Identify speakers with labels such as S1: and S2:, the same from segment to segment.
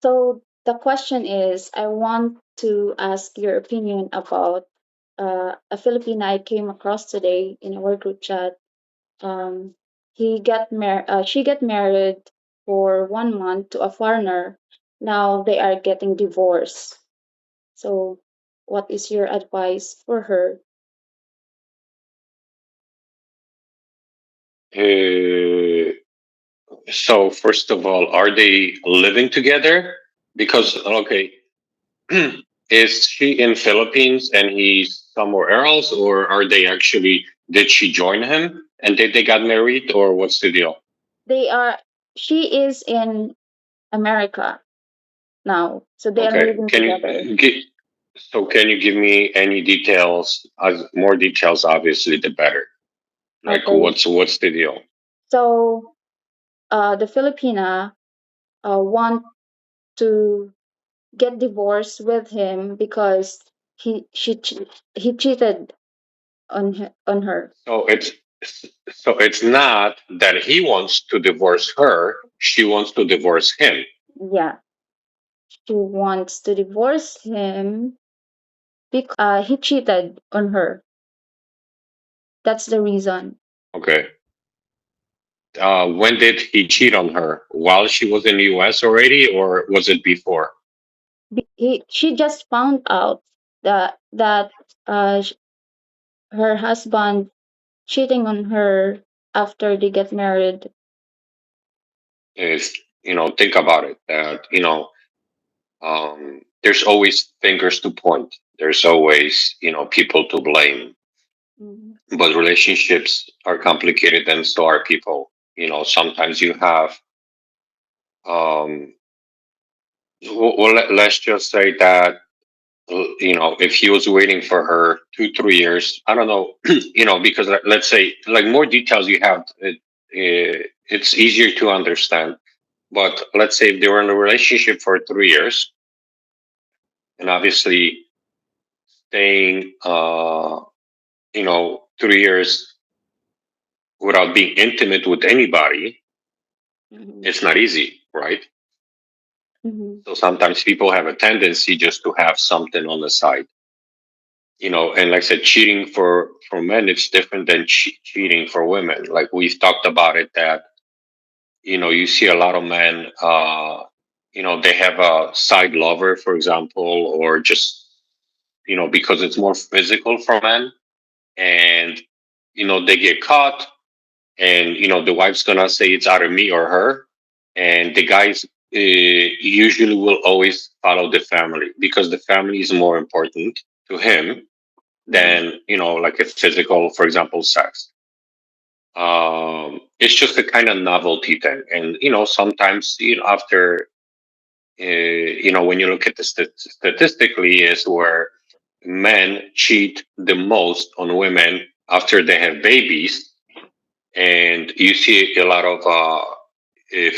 S1: So the question is, I want to ask your opinion about a Filipina I came across today in our group chat. Um, she got married for 1 month to a foreigner. Now they are getting divorced. So, what is your advice for her?
S2: Uh, so first of all, are they living together? Because okay, is she in Philippines and he's somewhere else, or are they actually? Did she join him and did they got married, or what's the deal?
S1: They are. She is in America now, so they are
S2: Okay,
S1: living
S2: can
S1: together.
S2: you get? So can you give me any details? As more details, obviously, the better. Like
S1: Okay.
S2: what's the deal?
S1: So, the Filipina want to get divorced with him because he cheated on her.
S2: So it's not that he wants to divorce her; she wants to divorce him.
S1: Yeah, she wants to divorce him because he cheated on her. That's the reason.
S2: Okay. When did he cheat on her? While she was in the U.S. already, or was it before?
S1: She just found out that her husband cheating on her after they get married.
S2: Is think about it. That there's always fingers to point. There's always people to blame.
S1: Mhm.
S2: But relationships are complicated, and so are people. Sometimes you have um, let's just say that if he was waiting for her 2 3 years, I don't know, because let's say like more details you have, it's easier to understand. But let's say if they were in a relationship for 3 years, and obviously staying, 3 years without being intimate with anybody,
S1: Mhm.
S2: it's not easy, right?
S1: Mhm.
S2: So sometimes people have a tendency just to have something on the side, and like I said, cheating for men, it's different than cheating for women. Like we've talked about it, that you see a lot of men, they have a side lover, for example, or just because it's more physical for men, and they get caught, and the wife's gonna say it's either me or her, and the guys usually will always follow the family because the family is more important to him
S1: Mhm.
S2: than like a physical, for example, sex. It's just a kind of novelty thing, and sometimes after when you look at the statistically, is where men cheat the most on women after they have babies, and you see a lot of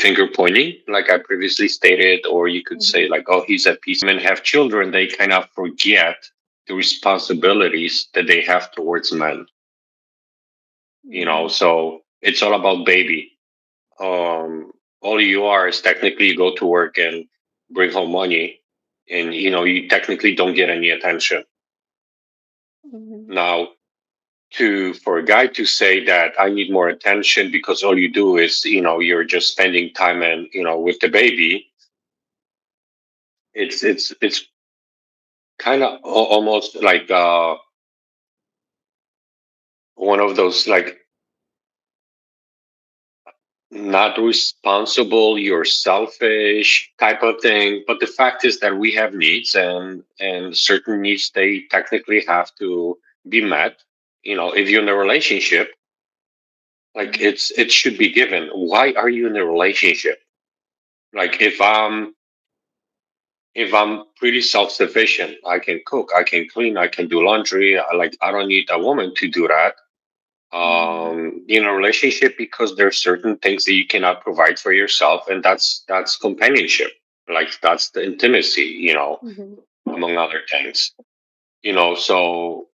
S2: finger pointing, like I previously stated, or you could say
S1: Mhm.
S2: like, oh, he's a piece. Women have children, they kind of forget the responsibilities that they have towards men.
S1: Mhm.
S2: So it's all about baby. Um, all you are is technically you go to work and bring home money, and you technically don't get any attention.
S1: Mhm.
S2: Now, to for a guy to say that I need more attention because all you do is you're just spending time and with the baby, it's kind of almost like one of those like not responsible, you're selfish type of thing. But the fact is that we have needs, and certain needs, they technically have to be met. If you're in a relationship, like
S1: Mhm.
S2: it should be given. Why are you in a relationship? Like if I'm pretty self-sufficient, I can cook, I can clean, I can do laundry. I don't need a woman to do that.
S1: Mhm.
S2: In a relationship, because there's certain things that you cannot provide for yourself, and that's companionship. Like that's the intimacy,
S1: Mhm.
S2: among other things. So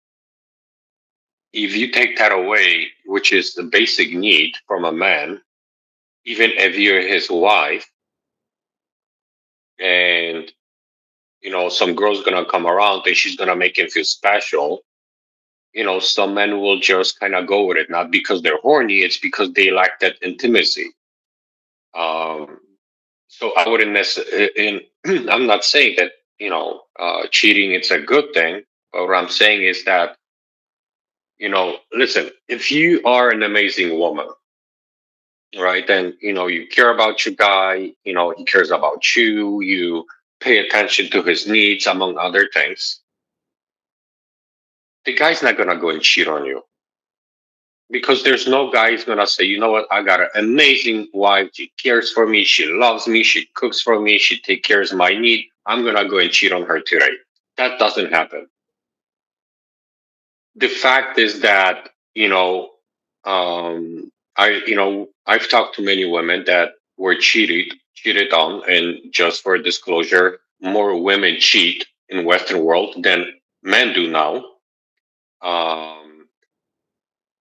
S2: if you take that away, which is the basic need from a man, even if you're his wife, and some girl's gonna come around and she's gonna make him feel special. Some men will just kind of go with it, not because they're horny, it's because they lack that intimacy. Um, so I wouldn't necessarily, I'm not saying that, cheating it's a good thing, but what I'm saying is that, listen, if you are an amazing woman, right, then, you care about your guy, he cares about you, you pay attention to his needs, among other things, the guy's not going to go and cheat on you. Because there's no guy who's gonna say, you know what, I got an amazing wife. She cares for me. She loves me. She cooks for me. She takes care of my need. I'm gonna go and cheat on her today. That doesn't happen. The fact is that I've talked to many women that were cheated on, and just for disclosure, more women cheat in Western world than men do now. Um,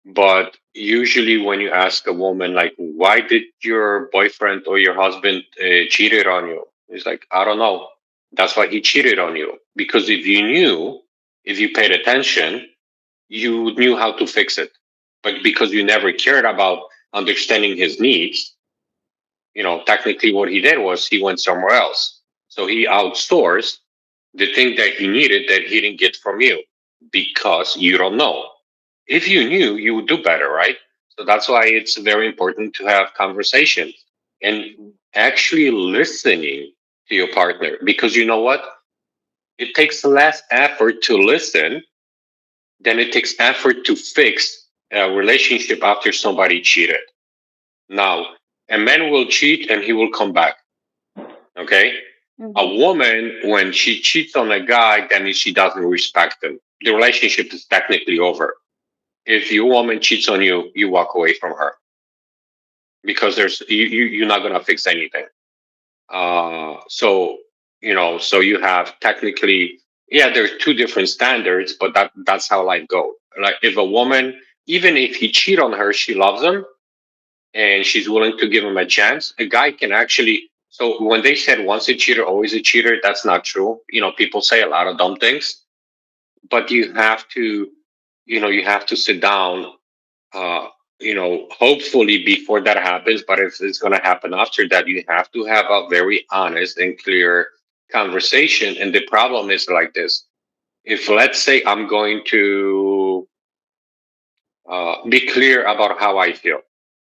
S2: But usually, when you ask a woman, like, why did your boyfriend or your husband cheated on you? It's like, I don't know. That's why he cheated on you. Because if you paid attention, you knew how to fix it. But because you never cared about understanding his needs, technically what he did was he went somewhere else. So he outsourced the thing that he needed that he didn't get from you because you don't know. If you knew, you would do better, right? So that's why it's very important to have conversations and actually listening to your partner, because you know what? It takes less effort to listen than it takes effort to fix a relationship after somebody cheated. Now, a man will cheat and he will come back. Okay. A
S1: Mm-hmm.
S2: woman, when she cheats on a guy, that means she doesn't respect him. The relationship is technically over. If your woman cheats on you, you walk away from her because you're not gonna fix anything. So you have technically, yeah, there's two different standards, but that's how life goes. Like if a woman, even if he cheat on her, she loves him and she's willing to give him a chance. A guy can actually. So when they said once a cheater, always a cheater, that's not true. People say a lot of dumb things, but you have to sit down, uh, hopefully before that happens. But if it's going to happen after that, you have to have a very honest and clear conversation. And the problem is like this: if let's say I'm going to be clear about how I feel,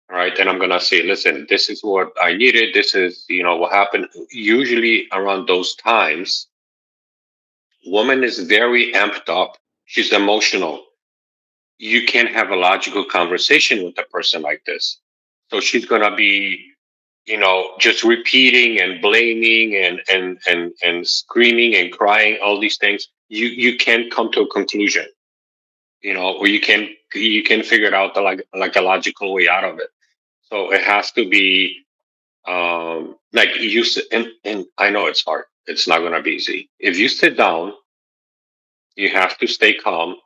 S2: right, and I'm going to say, listen, this is what I needed. This is what happened. Usually around those times, woman is very amped up. She's emotional. You can't have a logical conversation with a person like this. So she's gonna be, just repeating and blaming and screaming and crying, all these things. You can't come to a conclusion, or you can figure it out like a logical way out of it. So it has to be like and I know it's hard. It's not gonna be easy. If you sit down, you have to stay calm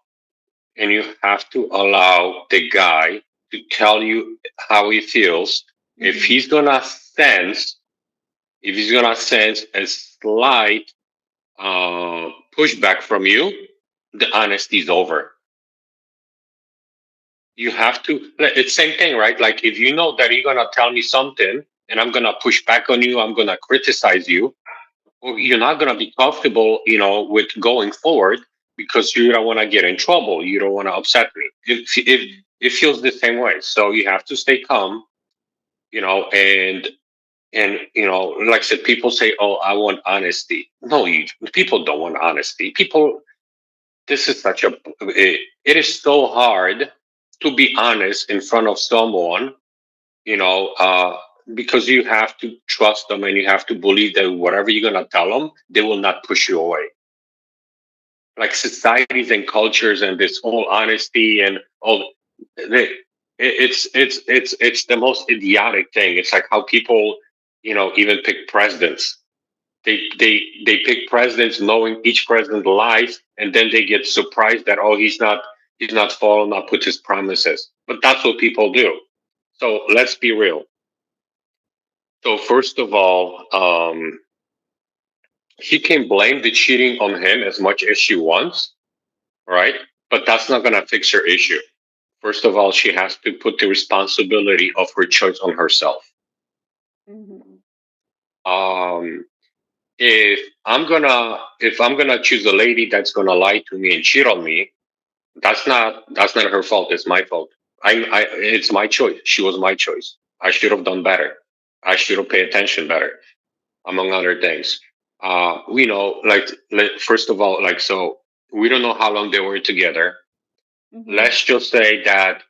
S2: and you have to allow the guy to tell you how he feels. If
S1: Mm-hmm.
S2: he's gonna sense, if he's gonna sense a slight pushback from you, the honesty is over. You have to. It's same thing, right? Like if you know that you're gonna tell me something and I'm gonna push back on you, I'm gonna criticize you. Well, you're not gonna be comfortable, with going forward because you don't want to get in trouble. You don't want to upset me. If it feels the same way, so you have to stay calm, and like I said, people say, "Oh, I want honesty." No, people don't want honesty. People, this is such a. It is so hard to be honest in front of someone, you know, uh, because you have to trust them and you have to believe that whatever you're gonna tell them, they will not push you away. Like societies and cultures and this whole honesty and all, they, it's the most idiotic thing. It's like how people, even pick presidents. They pick presidents knowing each president lies, and then they get surprised that he's not following up with his promises. But that's what people do. So let's be real. So first of all, She can blame the cheating on him as much as she wants, right? But that's not gonna fix her issue. First of all, she has to put the responsibility of her choice on herself.
S1: Mhm.
S2: Um, if I'm gonna choose a lady that's gonna lie to me and cheat on me, that's not her fault. It's my fault. It's my choice. She was my choice. I should have done better. I should have paid attention better, among other things. We know, like, first of all, like, so we don't know how long they were together.
S1: Mhm.
S2: Let's just say that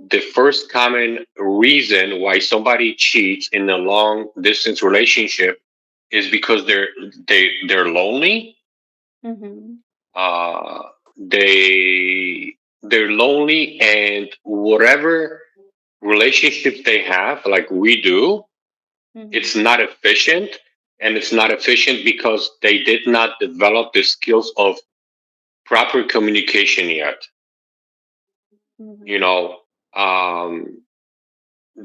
S2: the first common reason why somebody cheats in a long distance relationship is because they're lonely.
S1: Mhm.
S2: uh they're lonely, and whatever relationships they have, like we do, it's
S1: Mhm.
S2: not efficient. And it's not efficient because they did not develop the skills of proper communication yet. you
S1: Mhm.
S2: know um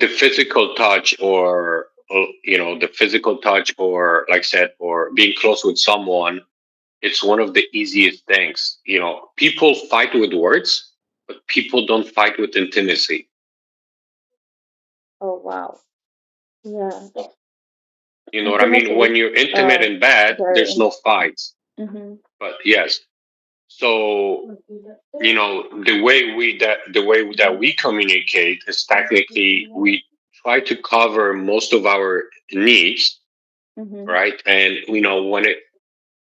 S2: the physical touch, or the physical touch, or like I said, or being close with someone, it's one of the easiest things. People fight with words, but people don't fight with intimacy.
S1: Oh wow. Yeah.
S2: You know what I
S1: Intimacy
S2: mean?
S1: is
S2: When you're intimate in bed,
S1: very
S2: there's no
S1: important.
S2: fights.
S1: Mhm.
S2: But yes, so the way that we communicate is technically we try to cover most of our needs,
S1: Mhm.
S2: right? And when it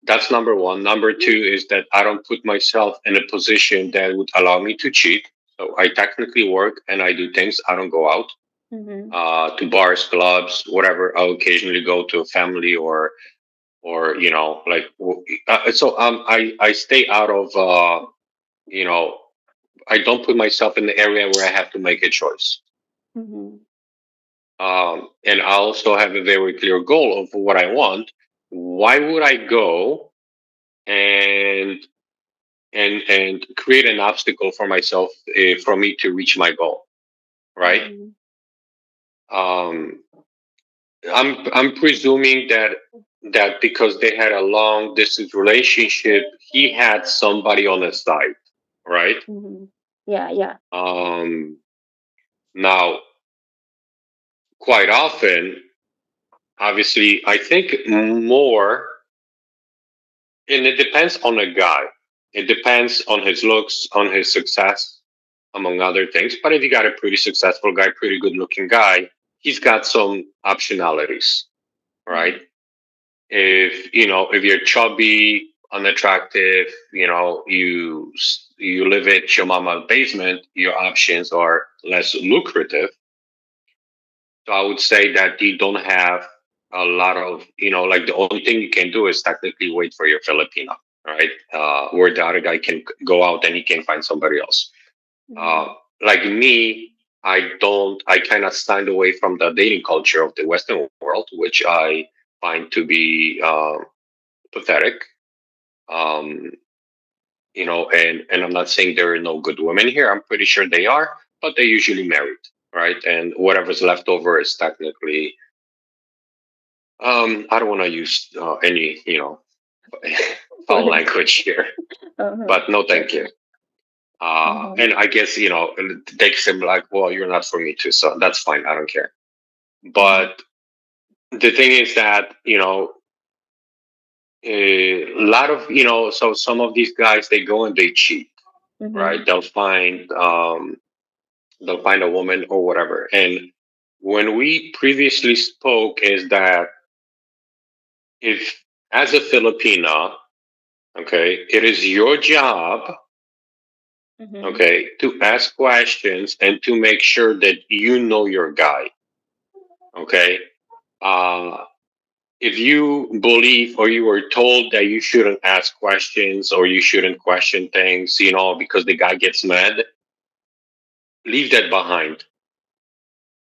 S2: that's number one. Number two is that I don't put myself in a position that would allow me to cheat. So I technically work and I do things. I don't go out
S1: Mhm.
S2: to bars, clubs, whatever. I'll occasionally go to a family, or like, so I stay out of you know I don't put myself in the area where I have to make a choice.
S1: Mhm.
S2: And I also have a very clear goal of what I want. Why would I go and and create an obstacle for myself, for me to reach my goal, right?
S1: Mhm.
S2: um I'm presuming that because they had a long distance relationship, he had somebody on his side, right?
S1: Mhm. Yeah, yeah.
S2: Now, quite often, obviously, I think more, and it depends on the guy. It depends on his looks, on his success, among other things. But if you got a pretty successful guy, pretty good looking guy, he's got some optionalities, right?
S1: Mhm.
S2: If you're chubby, unattractive, you live at your mama's basement, your options are less lucrative. So I would say that you don't have a lot of, like, the only thing you can do is technically wait for your Filipina, right? Where the other guy can go out and he can find somebody else. Uh,
S1: Mhm.
S2: like me, I kind of stand away from the dating culture of the Western world, which I find to be pathetic. Um, and I'm not saying there are no good women here. I'm pretty sure they are, but they're usually married, right? And whatever's left over is technically, I don't want to use any, foul
S1: Words.
S2: language here,
S1: Uh-huh.
S2: but no, thank you.
S1: Uh-huh.
S2: And I guess, it takes him like, well, you're not for me too, so that's fine. I don't care.
S1: Mhm.
S2: But the thing is that, a lot of, so some of these guys, they go and they cheat, right?
S1: Mhm.
S2: They'll find a woman or whatever. And when we previously spoke, is that if, as a Filipina, okay, it is your job,
S1: Mhm.
S2: okay, to ask questions and to make sure that you know your guy, okay. Uh, if you believe or you were told that you shouldn't ask questions or you shouldn't question things, because the guy gets mad, leave that behind.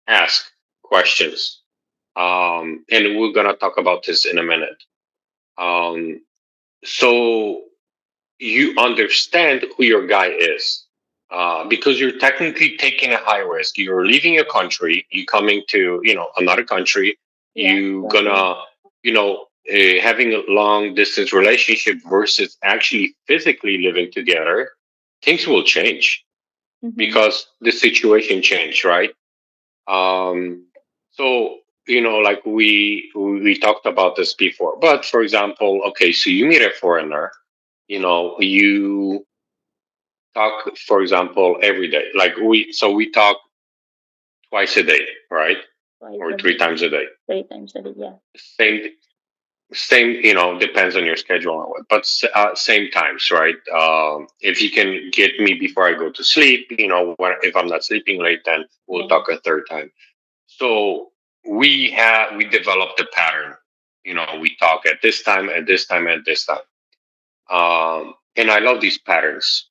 S2: Ask questions. And we're gonna talk about this in a minute. Um, so you understand who your guy is, because you're technically taking a high risk. You're leaving your country, you coming to another country.
S1: Yeah,
S2: You
S1: exactly.
S2: gonna, you know, having a long distance relationship versus actually physically living together, things will change
S1: Mm-hmm.
S2: because the situation changed, right? Um, so like we talked about this before. But for example, okay, so you meet a foreigner, you talk, for example, every day. Like we talk twice a day, right?
S1: Twice
S2: Or
S1: a
S2: three
S1: day,
S2: times a day.
S1: 3 times a day. Yeah.
S2: Same same, depends on your schedule and what, but same times, right? If you can get me before I go to sleep, if I'm not sleeping late, then we'll
S1: Yeah.
S2: talk a third time. So we developed a pattern. We talk at this time, at this time, at this time. And I love these patterns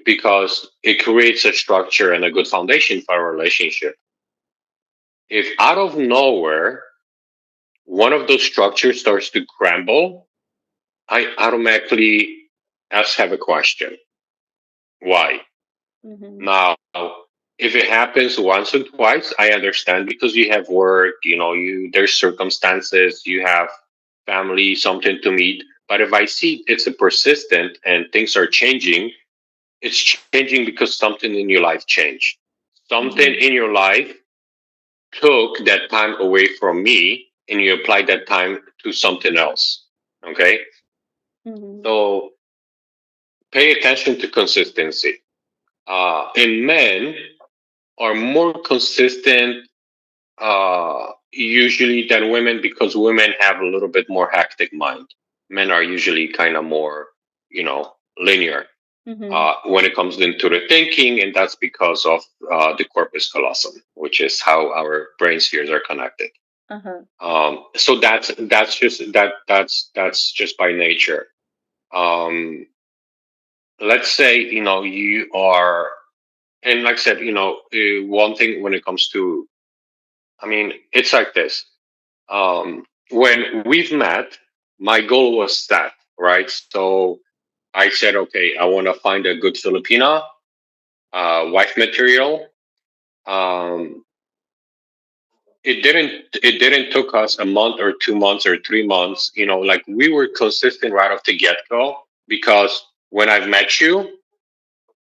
S2: because it creates a structure and a good foundation for a relationship. If out of nowhere one of those structures starts to crumble, I automatically have a question. Why?
S1: Mm-hmm.
S2: Now, if it happens once or twice, I understand because you have work, there's circumstances, you have family, something to meet. But if I see it's a persistent and things are changing, it's changing because something in your life changed. Something
S1: Mm-hmm.
S2: in your life took that time away from me and you applied that time to something else. Okay.
S1: Mm-hmm.
S2: So pay attention to consistency. And men are more consistent usually than women because women have a little bit more hectic mind. Men are usually kind of more, linear
S1: Mm-hmm.
S2: when it comes into the thinking, and that's because of the corpus callosum, which is how our brain spheres are connected.
S1: Uh-huh.
S2: So that's just by nature. Um, let's say you are, and like I said, one thing when it comes to, I mean, it's like this. When we've met, my goal was set, right? So I said, okay, I want to find a good Filipina, wife material. Um, it didn't took us a month or 2 months or 3 months. Like we were consistent right off the get go because when I've met you,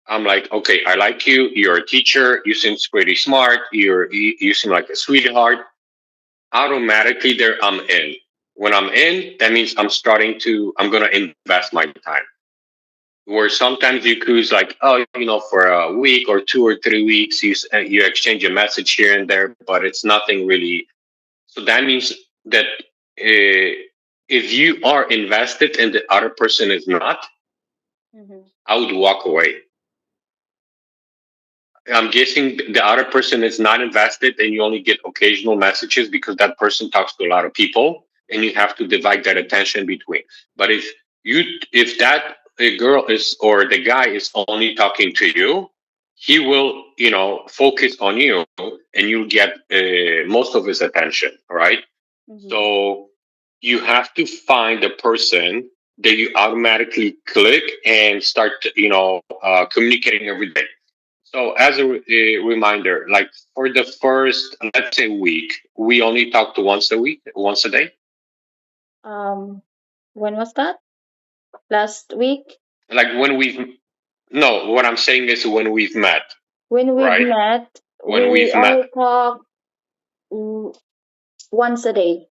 S2: I'm like, okay, I like you. You're a teacher. You seem pretty smart. You seem like a sweetheart. Automatically, there I'm in. When I'm in, that means I'm gonna invest my time. Where sometimes you cruise like, oh, for a week or 2 or 3 weeks, you exchange a message here and there, but it's nothing really. So that means that if you are invested and the other person is not,
S1: Mm-hmm.
S2: I would walk away. I'm guessing the other person is not invested and you only get occasional messages because that person talks to a lot of people and you have to divide that attention between. But you, if that girl is or the guy is only talking to you, he will, focus on you and you'll get most of his attention, right?
S1: Mm-hmm.
S2: So you have to find a person that you automatically click and start, communicating every day. So as a reminder, like for the first, let's say week, we only talked once a week, once a day.
S1: Um, when was that? Last week?
S2: Like when we've, no, what I'm saying is when we've met,
S1: When we've
S2: right?
S1: met,
S2: When
S1: we
S2: we've met.
S1: only talk mm, once a day,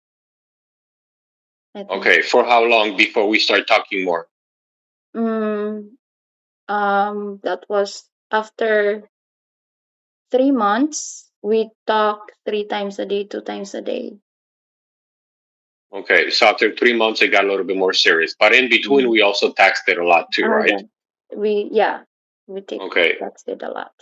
S1: I think.
S2: Okay. For how long before we start talking more?
S1: Mm, that was after 3 months. We talk 3 times a day, 2 times a day.
S2: Okay. So after 3 months, it got a little bit more serious. But in between,
S1: Mm-hmm.
S2: we also texted a lot too, right?
S1: Yeah. We take
S2: Okay.
S1: texted a lot.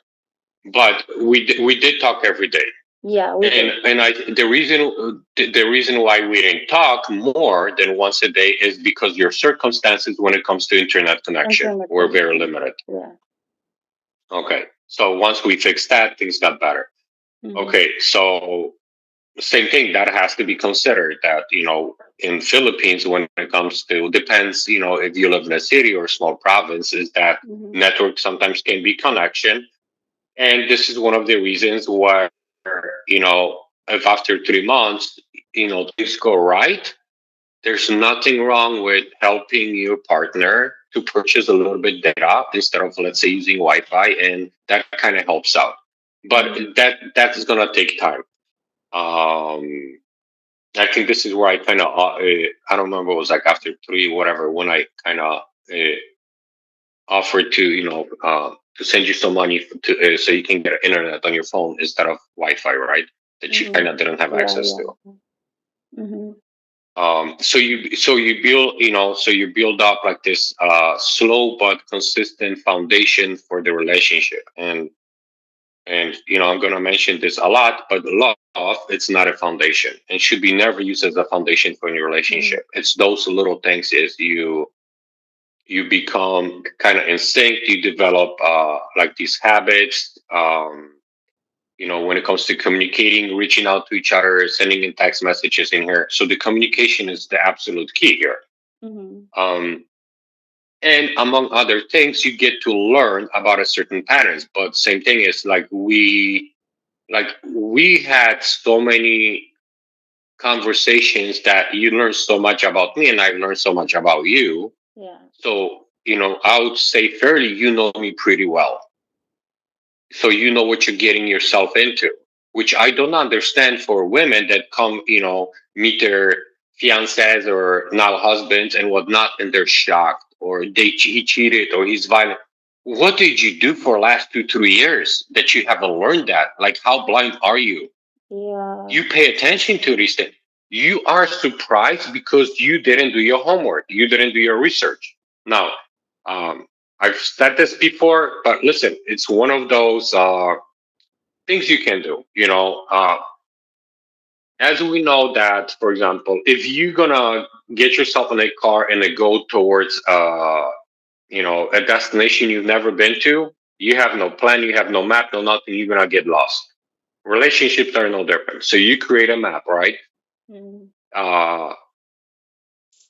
S2: But we did talk every day.
S1: Yeah, we
S2: And
S1: did.
S2: I the reason why we didn't talk more than once a day is because your circumstances when it comes to internet connection
S1: Internet
S2: were very
S1: connection.
S2: limited.
S1: Yeah.
S2: Okay, so once we fixed that, things got better.
S1: Mm-hmm.
S2: Okay, so same thing that has to be considered. That in Philippines when it comes to depends if you live in a city or a small province, is that
S1: Mm-hmm.
S2: network sometimes can be connection, and this is one of the reasons why if after 3 months things go right, There's nothing wrong with helping your partner to purchase a little bit data instead of, let's say, using Wi-Fi, and that kind of helps out. But
S1: Mm-hmm.
S2: that is gonna take time. Um, I think this is where I kind of I don't remember, it was like after three whatever, when I kind of uh, offered to, to send you some money to so you can get internet on your phone instead of Wi-Fi, right? That you kind
S1: Mm-hmm.
S2: of didn't have
S1: Yeah,
S2: access to.
S1: yeah. Mm-hmm.
S2: So you build, so you build up like this slow but consistent foundation for the relationship. And I'm going to mention this a lot, but love, it's not a foundation and should be never used as a foundation for any
S1: Mm-hmm.
S2: relationship. It's those little things, is you become kind of instinct, you develop like these habits, when it comes to communicating, reaching out to each other, sending in text messages in here. So the communication is the absolute key here.
S1: Mm-hmm.
S2: um, and among other things, you get to learn about a certain patterns. But same thing is, like we had so many conversations that you learn so much about me and I learned so much about you.
S1: Yeah.
S2: So, I would say fairly, you know me pretty well. So you know what you're getting yourself into, which I don't understand for women that come, meet their fiancés or now husbands and whatnot, and they're shocked, or he cheated, or he's violent. What did you do for the last 2 3 years that you haven't learned that? Like, how blind are you?
S1: Yeah.
S2: You pay attention to these things. You are surprised because you didn't do your homework. You didn't do your research. Now, um, I've said this before, but listen, it's one of those things you can do. As we know that, for example, if you're gonna get yourself in a car and go towards, a destination you've never been to, you have no plan, you have no map, no nothing. You're gonna get lost. Relationships are no different. So you create a map, right?
S1: Mm-hmm.
S2: uh,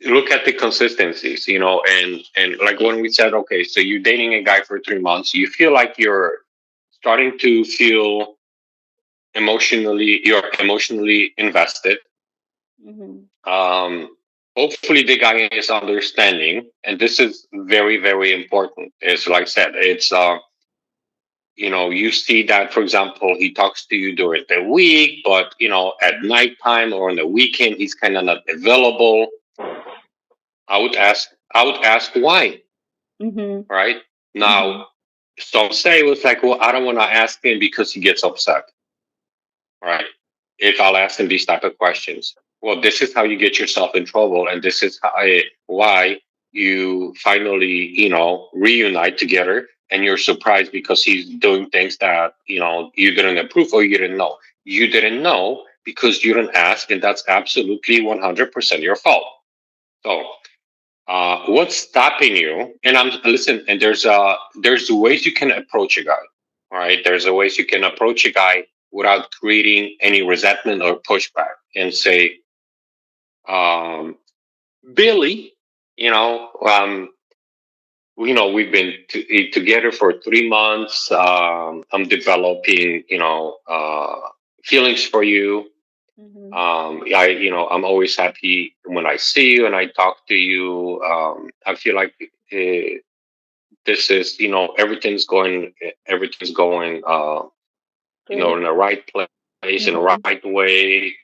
S2: Look at the consistencies, and like when we said, okay, so you're dating a guy for 3 months, you feel like you're starting to feel you're emotionally invested.
S1: Mm-hmm.
S2: Um, Hopefully the guy is understanding, and this is very, very important. Is like I said, it's you see that, for example, he talks to you during the week, but at nighttime or on the weekend, he's kind of not available. I would ask why,
S1: Mm-hmm.
S2: right? Now,
S1: Mm-hmm.
S2: some say it was like, well, I don't want to ask him because he gets upset, right? If I'll ask him these type of questions. Well, this is how you get yourself in trouble, and this is why you finally, reunite together, and you're surprised because he's doing things that, you didn't approve or you didn't know. You didn't know because you didn't ask, and that's absolutely 100% your fault. So what's stopping you? And I'm listen. And there's ways you can approach a guy. All right, there's a ways you can approach a guy without creating any resentment or pushback, and say, um, Billy, you know, um, we've been together for 3 months. I'm developing, feelings for you.
S1: Mm-hmm.
S2: I'm always happy when I see you and I talk to you. I feel like this is, everything's going
S1: Great.
S2: in the right place, in the
S1: Mm-hmm.
S2: right way.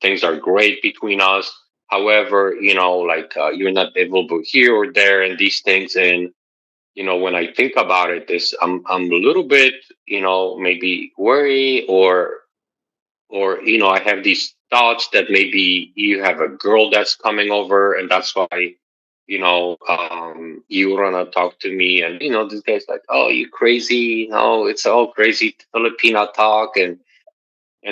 S2: Things are great between us. However, like, you're not available here or there and these things. And when I think about it, this I'm a little bit, maybe worried, or I have these thoughts that maybe you have a girl that's coming over, and that's why you wanna talk to me. And this guy's like, oh, you crazy? No, it's all crazy Filipina talk, and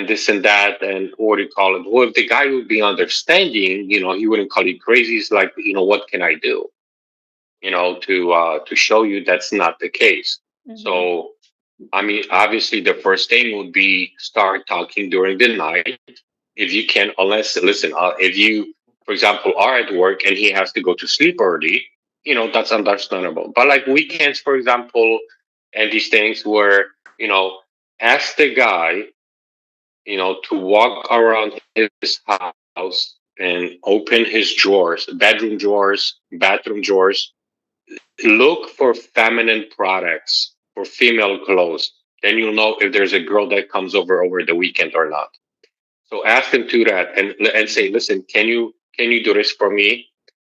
S2: this and that, and what do you call it? Well, if the guy would be understanding, he wouldn't call you crazy. It's like, what can I do? To show you that's not the case.
S1: Mm-hmm.
S2: So, I mean, obviously, the first thing would be start talking during the night if you can. Unless, listen, if you, for example, are at work and he has to go to sleep early, that's understandable. But like weekends, for example, and these things where, ask the guy, to walk around his house and open his drawers, bathroom drawers. Look for feminine products, for female clothes. Then you'll know if there's a girl that comes over the weekend or not. So ask him to that and say, listen, can you do this for me?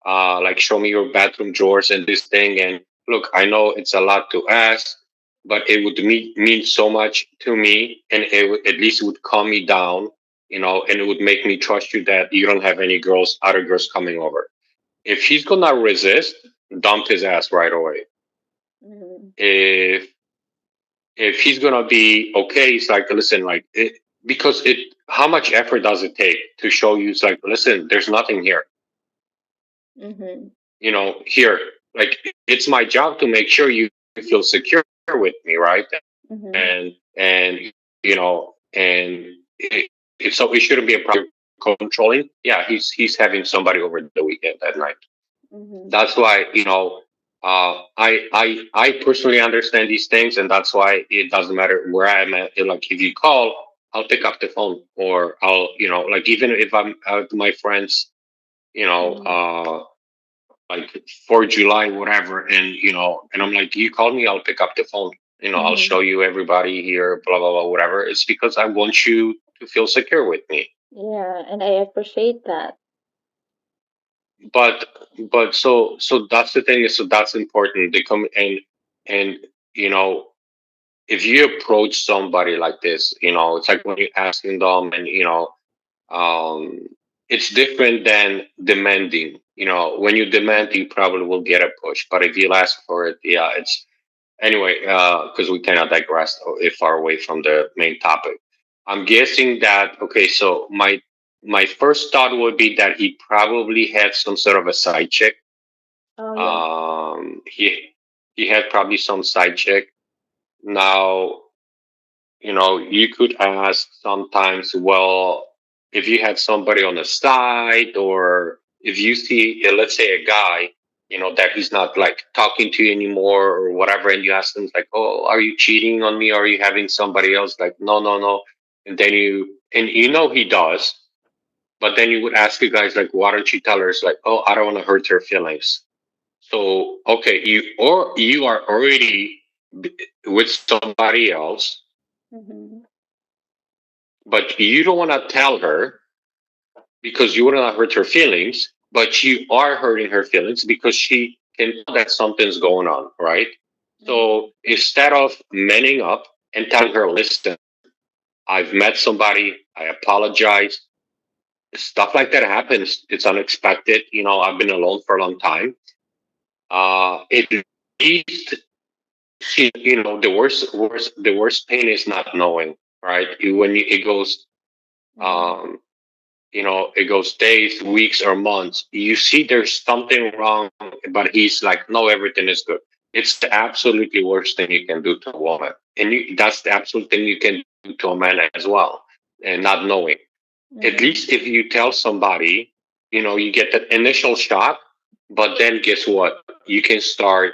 S2: Like show me your bathroom drawers and this thing. And look, I know it's a lot to ask, but it would mean so much to me, and at least it would calm me down, and it would make me trust you that you don't have any other girls coming over. If he's gonna resist, dump his ass right away.
S1: Mhm.
S2: If he's gonna be okay, it's like, listen, like because it. How much effort does it take to show you? It's like, listen, there's nothing here.
S1: Mhm.
S2: Here, like it's my job to make sure you feel secure with me, right?
S1: Mhm.
S2: And and so it shouldn't be a problem. Controlling. Yeah, he's having somebody over the weekend at night.
S1: Mhm.
S2: That's why I personally understand these things, and that's why it doesn't matter where I'm at. Like if you call, I'll pick up the phone, or I'll like even if I'm out with my friends, you know,
S1: Mhm.
S2: like for July whatever, and I'm like, you call me, I'll pick up the phone. I'll show
S1: Mhm.
S2: you everybody here, blah blah blah, whatever. It's because I want you to feel secure with me.
S1: Yeah, and I appreciate that.
S2: But so that's the thing is, so that's important. They come and you know if you approach somebody like this, it's like when you're asking them, and um it's different than demanding. When you demand, you probably will get a push, but if you ask for it, yeah, it's anyway, because we cannot digress far away from the main topic. I'm guessing that, okay, so my first thought would be that he probably had some sort of a side chick.
S1: Oh yeah.
S2: He had probably some side chick. Now, you could ask sometimes, well, if you had somebody on the side, or if you see, let's say, a guy, that he's not like talking to you anymore or whatever, and you ask him, like, oh, are you cheating on me? Or are you having somebody else? Like, no, no, no. And then he does, but then you would ask you guys, like, why don't you tell her? It's like, oh, I don't want to hurt her feelings. So, okay, you are already with somebody else,
S1: Mhm.
S2: but you don't want to tell her because you want to hurt her feelings, but you are hurting her feelings because she can tell that something's going on, right? So
S1: Mhm.
S2: instead of manning up and telling her, listen, I've met somebody, I apologize. Stuff like that happens. It's unexpected. I've been alone for a long time. At least, the worst pain is not knowing, right? When it goes,
S1: Mhm.
S2: um, it goes days, weeks, or months. You see there's something wrong, but he's like, no, everything is good. It's the absolutely worst thing you can do to a woman. And that's the absolute thing you can do to a man as well, and not knowing. At
S1: Mhm.
S2: least if you tell somebody, you get that initial shock, but then guess what? You can start,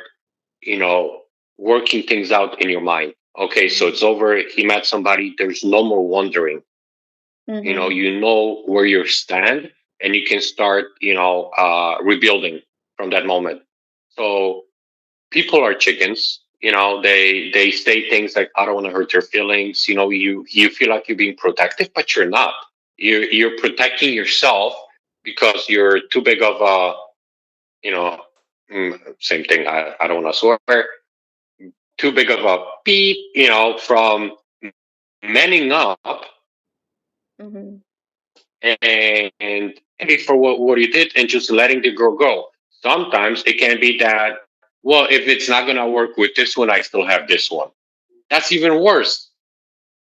S2: you know, working things out in your mind. Okay, so it's
S1: Mhm.
S2: over. He met somebody. There's no more wondering.
S1: Mhm.
S2: You know where you stand, and you can start, rebuilding from that moment. So people are chickens. They say things like, "I don't want to hurt your feelings." You feel like you're being protective, but you're not. You're protecting yourself because you're too big of a, you know, same thing. I don't want to swear. Too big of a beep, from manning up
S1: Mhm.
S2: and maybe for what you did, and just letting the girl go. Sometimes it can be that, well, if it's not going to work with this one, I still have this one. That's even worse,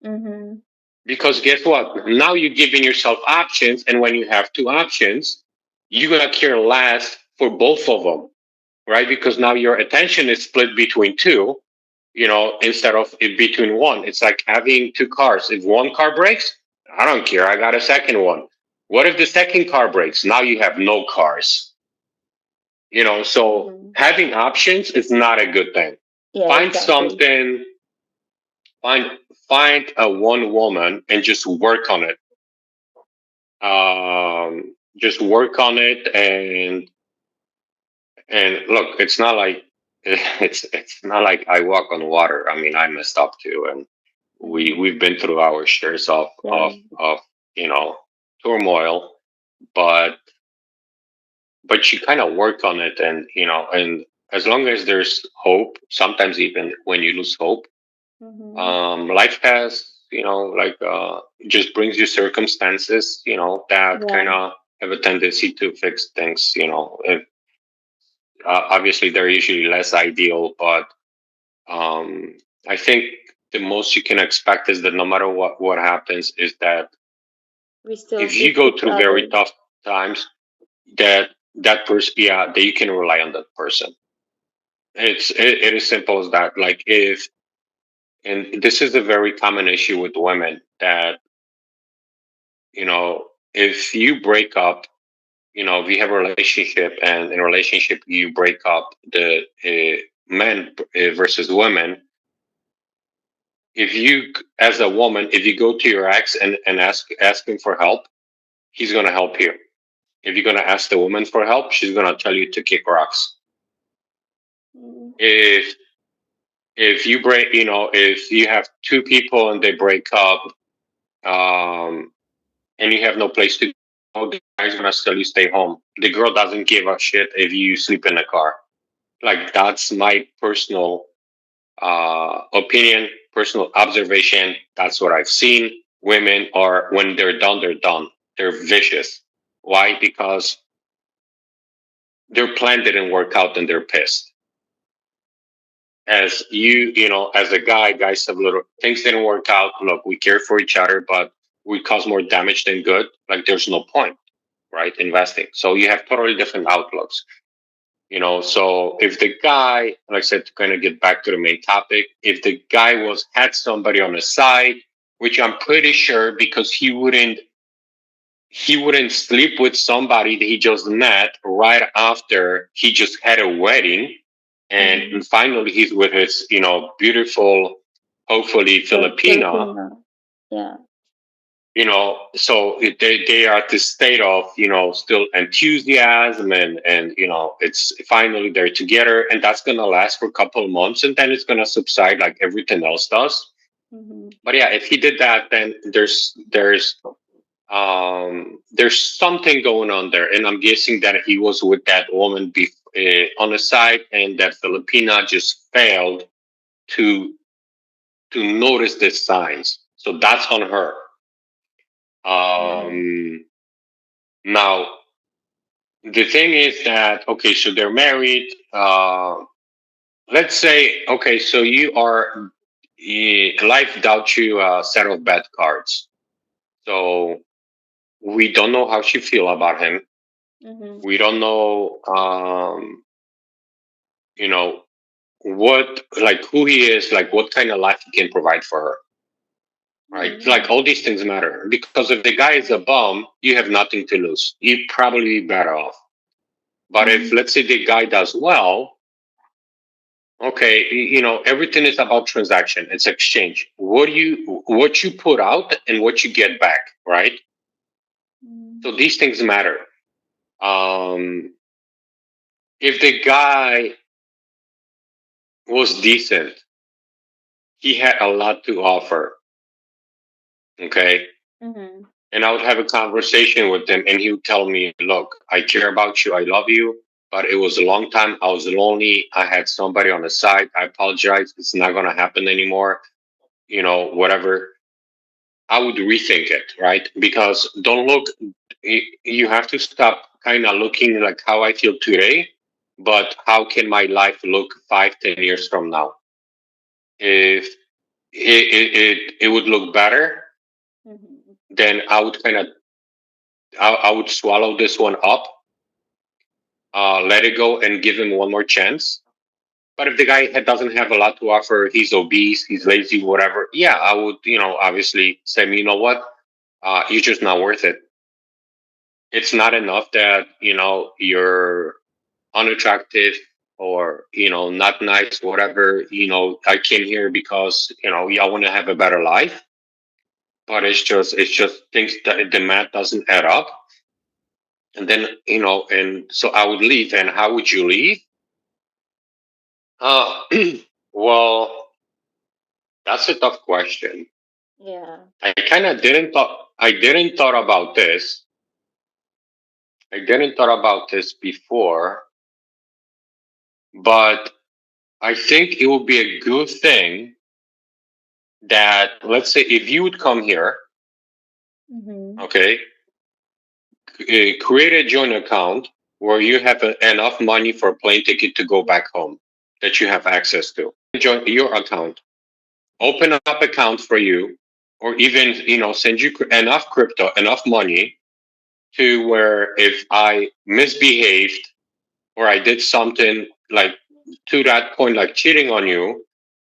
S1: Mhm.
S2: because guess what? Now you're giving yourself options, and when you have two options, you're going to care less for both of them, right? Because now your attention is split between two, instead of it between one. It's like having two cars. If one car breaks, I don't care. I got a second one. What if the second car breaks? Now you have no cars. So
S1: Mhm.
S2: having options is not a good thing.
S1: Yeah,
S2: Find
S1: exactly.
S2: something, find find a one woman and just work on it. just work on it. And look, it's not like it's not like I walk on water. I mean, I messed up too, and
S1: Mm-hmm.
S2: we've been through our shares of
S1: Yeah.
S2: you know turmoil, but you kind of work on it, and and as long as there's hope, sometimes even when you lose hope,
S1: Mm-hmm.
S2: life has like just brings you circumstances that kind
S1: Yeah.
S2: of have a tendency to fix things. Obviously they're usually less ideal, but um, I think the most you can expect is that no matter what happens, is that
S1: We still
S2: if you
S1: keep
S2: go
S1: each
S2: through very
S1: other.
S2: tough times, that that person, yeah, that you can rely on that person. It is simple as that. Like if and this is a very common issue with women that if you break up, if you have a relationship and in a relationship you break up the men versus women. If you, as a woman, if you go to your ex and ask him for help, he's gonna help you. If you're gonna ask the woman for help, she's gonna tell you to kick rocks.
S1: Mm-hmm.
S2: If you break, if you have two people and they break up, um, and you have no place to go, the guy's gonna tell you stay home. The girl doesn't give a shit if you sleep in the car. Like that's my personal opinion, personal observation. That's what I've seen. Women are, when they're done, they're done. They're vicious. Why? Because their plan didn't work out and they're pissed. As as a guy, guys have little things didn't work out. Look, we care for each other, but we cause more damage than good. Like there's no point, right? Investing. So you have totally different outlooks. So if the guy, like I said, to kind of get back to the main topic, if the guy had somebody on the side, which I'm pretty sure, because he wouldn't sleep with somebody that he just met right after he just had a wedding,
S1: Mm-hmm.
S2: and finally he's with his beautiful, hopefully
S1: The
S2: Filipina.
S1: Filipino. Yeah.
S2: So they are at this state of still enthusiasm, and it's finally they're together, and that's gonna last for a couple of months, and then it's gonna subside like everything else does.
S1: Mm-hmm.
S2: But yeah, if he did that, then there's something going on there, and I'm guessing that he was with that woman on the side, and that Filipina just failed to notice the signs. So that's on her.
S1: Mm-hmm.
S2: Now the thing is that, okay, so they're married. Let's say, okay, so you are life dealt you a set of bad cards. So we don't know how she feel about him.
S1: Mm-hmm.
S2: We don't know, you know, what like who he is, like what kind of life he can provide for her. Right? Like
S1: Mm-hmm.
S2: all these things matter, because if the guy is a bum, you have nothing to lose. You'd probably be better off. But if,
S1: Mm-hmm.
S2: let's say, the guy does well, okay, everything is about transaction. It's exchange. What you put out and what you get back, right? So these things matter. Um, if the guy was decent, he had a lot to offer. Okay,
S1: Mm-hmm.
S2: and I would have a conversation with him, and he would tell me, "Look, I care about you. I love you." But it was a long time. I was lonely. I had somebody on the side. I apologize. It's not going to happen anymore. Whatever. I would rethink it, right? Because don't look, you have to stop kind of looking like how I feel today, but how can my life look 5, 10 years from now? If it would look better,
S1: Mm-hmm.
S2: then I would swallow this one up, let it go, and give him one more chance. But if the guy doesn't have a lot to offer, he's obese, he's lazy, whatever, yeah, I would, obviously say, you know what, you're just not worth it. It's not enough that you're unattractive, or not nice, whatever. I came here because y'all want to have a better life, but it's just things that the math doesn't add up. And then, and so I would leave. And how would you leave? Uh, well, that's a tough question.
S1: Yeah.
S2: I didn't thought about this. I didn't thought about this before, but I think it would be a good thing that, let's say, if you would come here,
S1: Mm-hmm.
S2: okay, create a joint account where you have enough money for a plane ticket to go back home that you have access to. Join your account, open up account for you, or even send you enough crypto, enough money to where if I misbehaved or I did something like to that point, like cheating on you,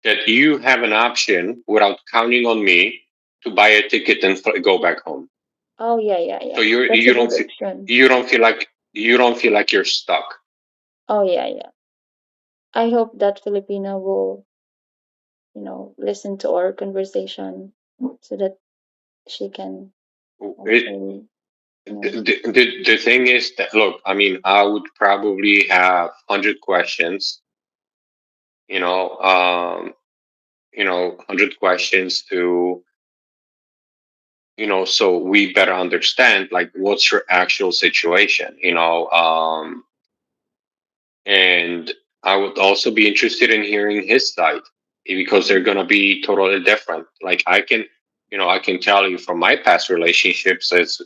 S2: that you have an option without counting on me to buy a ticket and go back home.
S1: Oh, yeah, yeah,
S2: So
S1: yeah. That's a good option.
S2: you don't feel like you're stuck.
S1: Oh, yeah, yeah. I hope that Filipina will, listen to our conversation so that she can
S2: It,
S1: actually,
S2: the thing is that, look, I mean, I would probably have 100 questions, you know, um, 100 questions to so we better understand like what's your actual situation, and I would also be interested in hearing his side because they're going to be totally different. Like I can tell you from my past relationships is,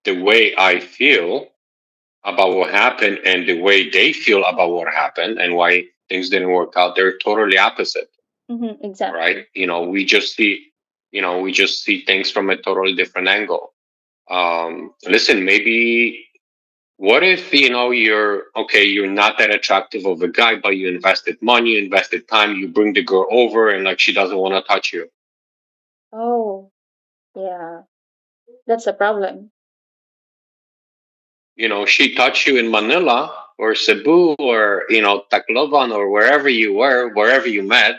S2: the way I feel about what happened and the way they feel about what happened and why things didn't work out, they're totally opposite,
S1: mm-hmm,
S2: right?
S1: exactly.
S2: We just see things from a totally different angle. Listen, maybe what if you're okay, you're not that attractive of a guy, but you invested money, you invested time, you bring the girl over, and like she doesn't want to touch you.
S1: Oh, yeah. That's a problem.
S2: She touched you in Manila or Cebu or Tacloban or wherever you were, wherever you met.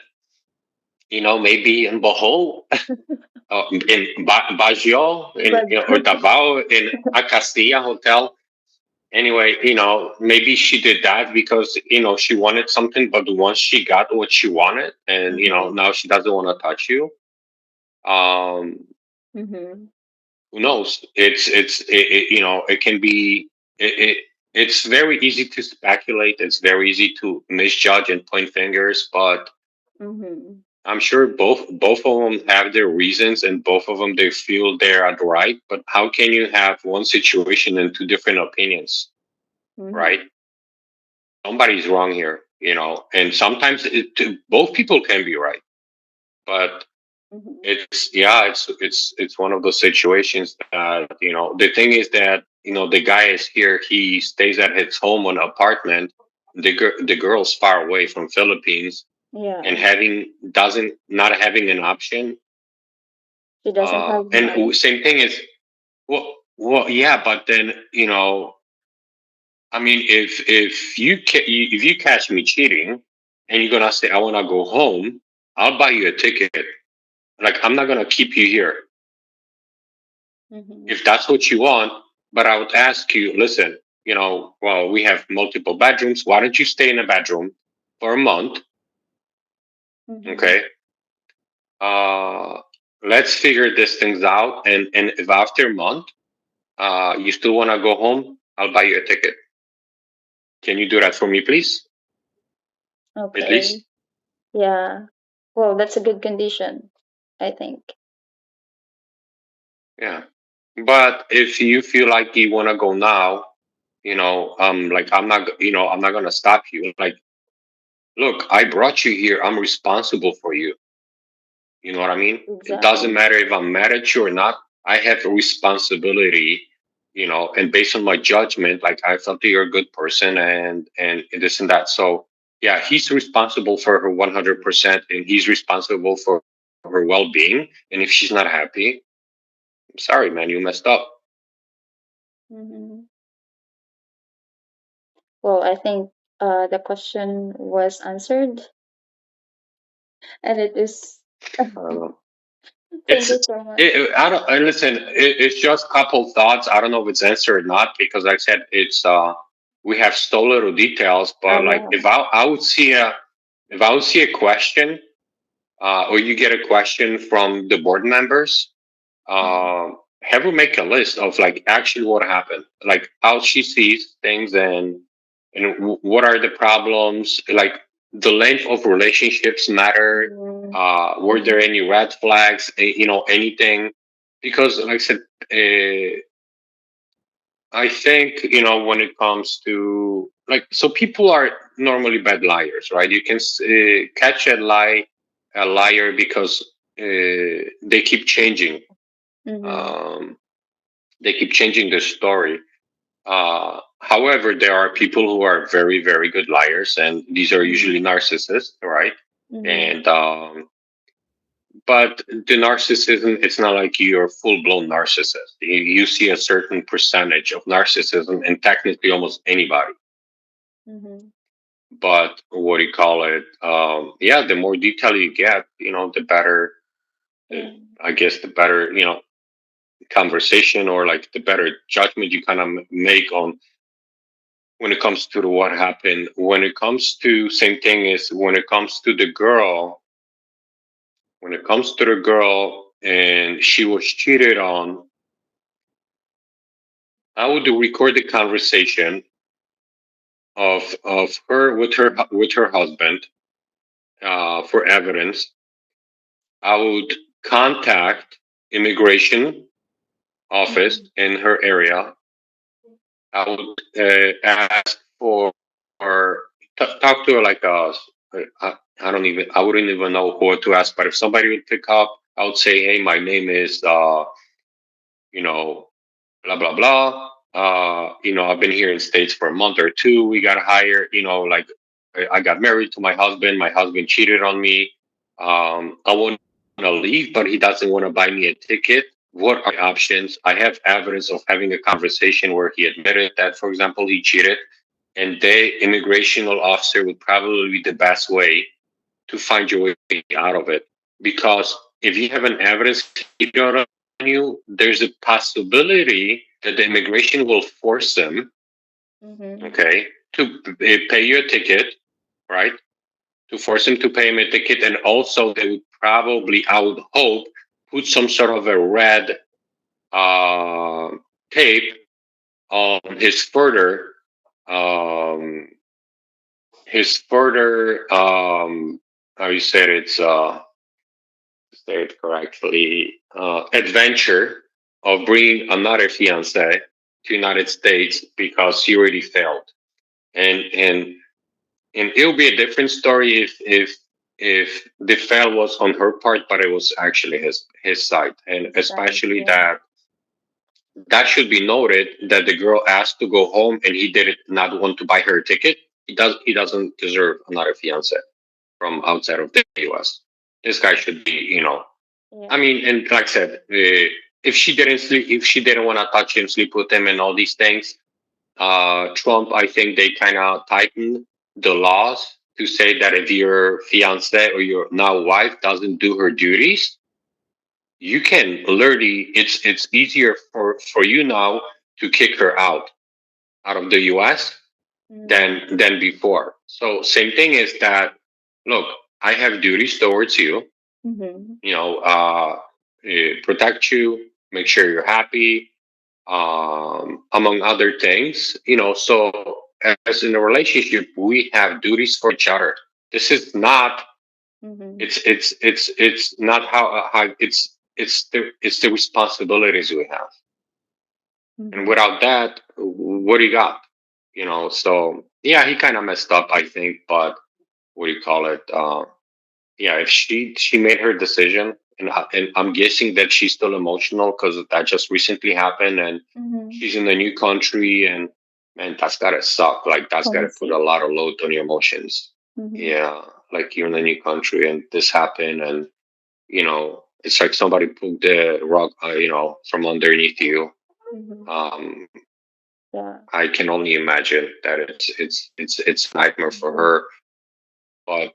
S2: Maybe in Bohol, in Baguio,
S1: But
S2: or Davao, in a Castilla hotel. Anyway, maybe she did that because she wanted something, but once she got what she wanted, and
S1: mm-hmm,
S2: now she doesn't want to touch you. Um,
S1: mm-hmm,
S2: who knows? It can be it's very easy to speculate. It's very easy to misjudge and point fingers, but
S1: mm-hmm,
S2: I'm sure both of them have their reasons, and both of them they feel they're at right. But how can you have one situation and two different opinions, right?
S1: mm-hmm,
S2: Somebody's wrong here, and sometimes both people can be right, but
S1: mm-hmm.
S2: it's one of those situations that the thing is that the guy is here, he stays at his home on apartment, the girl's far away from Philippines, and
S1: Yeah.
S2: having doesn't not having an option,
S1: She doesn't have
S2: and
S1: money.
S2: same thing is, well, yeah, but then I mean, if you catch me cheating and you're gonna say I want to go home, I'll buy you a ticket. Like I'm not gonna keep you here
S1: Mm-hmm,
S2: if that's what you want. But I would ask you, listen, well, we have multiple bedrooms. Why don't you stay in a bedroom for a month?
S1: mm-hmm,
S2: Okay. Uh, let's figure this things out. And if after a month, you still want to go home, I'll buy you a ticket. Can you do that for me, please? At
S1: okay.
S2: least.
S1: Yeah. Well, that's a good condition, I think.
S2: Yeah. But if you feel like you want to go now, like I'm not gonna stop you. Like, look, I brought you here. I'm responsible for you. You know what I mean? It doesn't
S1: Exactly.
S2: matter if I'm mad at you or not. I have a responsibility, and based on my judgment, like I felt that you're a good person and this and that. So yeah, he's responsible for her 100%, and he's responsible for her well-being. And if she's not happy, I'm sorry, man, you messed up.
S1: Mm-hmm. Well, I think the question was answered, and it is
S2: I don't know.
S1: Thank
S2: It's
S1: you so much.
S2: I don't listen. It's just a couple thoughts. I don't know if it's answered or not because, like I said, it's we have so little details. But like,
S1: Yeah.
S2: if I would see a question, or you get a question from the board members,
S1: Mhm.
S2: have her make a list of like actually what happened, like how she sees things, and what are the problems, like the length of relationships matter.
S1: Mhm.
S2: Were there any red flags? Anything? Because, like I said, I think when it comes to like, so people are normally bad liars, right? You can catch a liar because they keep changing.
S1: Mhm.
S2: Um, they keep changing the story. However, there are people who are very, very good liars, and these are usually
S1: Mhm.
S2: narcissists, right?
S1: Mhm.
S2: And but the narcissism, it's not like you're full blown narcissist. You see a certain percentage of narcissism in technically almost anybody.
S1: Mhm.
S2: But what do you call it? Yeah, the more detail you get, the better. uh,
S1: Yeah.
S2: I guess the better, conversation, or like the better judgment you kind of make on when it comes to what happened. When it comes to same thing is when it comes to the girl, when it comes to the girl and she was cheated on, I would record the conversation of her with her husband, for evidence. I would contact immigration office
S1: Mhm.
S2: in her area. I would ask for talk to her like I don't even, I wouldn't even know who to ask, but if somebody would pick up, I would say, hey, my name is you know blah blah blah. I've been here in States for a month or two. We got hired. Like I got married to my husband. My husband cheated on me. I want to leave, but he doesn't want to buy me a ticket. What are my options? I have evidence of having a conversation where he admitted that, for example, he cheated, and the immigration officer would probably be the best way to find your way out of it. Because if you have an evidence on you, there's a possibility that the immigration will force them,
S1: Mhm.
S2: okay, to pay you a ticket, right? To force him to pay him a ticket, and also they would probably, I would hope, put some sort of a red uh, tape on um, his further, how you said it's say it correctly, adventure of bringing another fiance to United States because he already failed. And and and it'll be a different story if the fail was on her part, but it was actually his side, and
S1: Right.
S2: especially
S1: Yeah.
S2: that should be noted that the girl asked to go home and he did not want to buy her a ticket. He doesn't deserve another fiance from outside of the US. This guy should be, I
S1: Yeah.
S2: mean, and like I said, if she didn't want to touch him, sleep with him, and all these things, Trump, I think they kind of tightened the laws to say that if your fiance or your now wife doesn't do her duties, you can literally, it's easier for you now to kick her out of the US
S1: Mhm.
S2: than before. So same thing is that, look, I have duties towards you,
S1: Mhm.
S2: you know, uh, protect you, make sure you're happy, among other things. So as in a relationship, we have duties for each other. This is not.
S1: Mhm.
S2: It's not how it's the responsibilities we have, and
S1: Mhm.
S2: without that, what do you got? So yeah, he kind of messed up, I think. But what do you call it? Yeah, if she made her decision, and I'm guessing that she's still emotional because that just recently happened, and
S1: Mhm.
S2: she's in a new country, and man, that's gotta suck. Like that's gotta put a
S1: Homesick.
S2: lot of load on your emotions.
S1: Mhm.
S2: Yeah, like you're in a new country and this happened, and it's like somebody pulled the rug, from underneath you.
S1: Mhm.
S2: Um,
S1: Yeah.
S2: I can only imagine that it's a nightmare for
S1: Mhm.
S2: her. But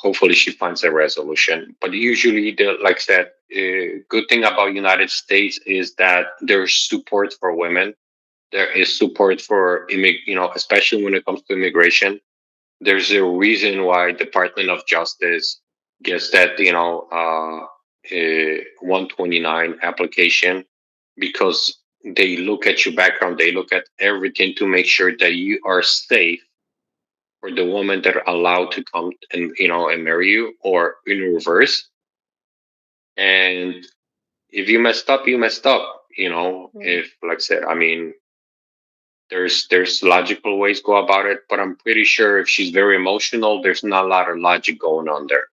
S2: hopefully she finds a resolution. But usually, like I said, good thing about United States is that there's support for women. There is support for especially when it comes to immigration. There's a reason why Department of Justice gets that 129 application, because they look at your background, they look at everything to make sure that you are safe for the women that are allowed to come and and marry you, or in reverse. And if you messed up, you messed up.
S1: Mm-hmm.
S2: If, like I said, I mean, there's logical ways to go about it, but I'm pretty sure if she's very emotional, there's not a lot of logic going on there.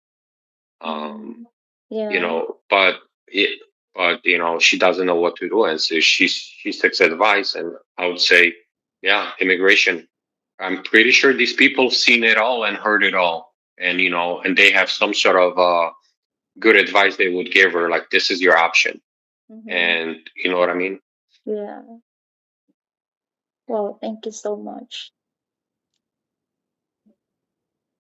S2: Um,
S1: Mm-hmm. Yeah.
S2: but it, she doesn't know what to do, and so she takes advice, and I would say, yeah, immigration. I'm pretty sure these people have seen it all and heard it all, and and they have some sort of good advice they would give her, like this is your option,
S1: Mm-hmm.
S2: and you know what I mean.
S1: Yeah. Well, thank you so much.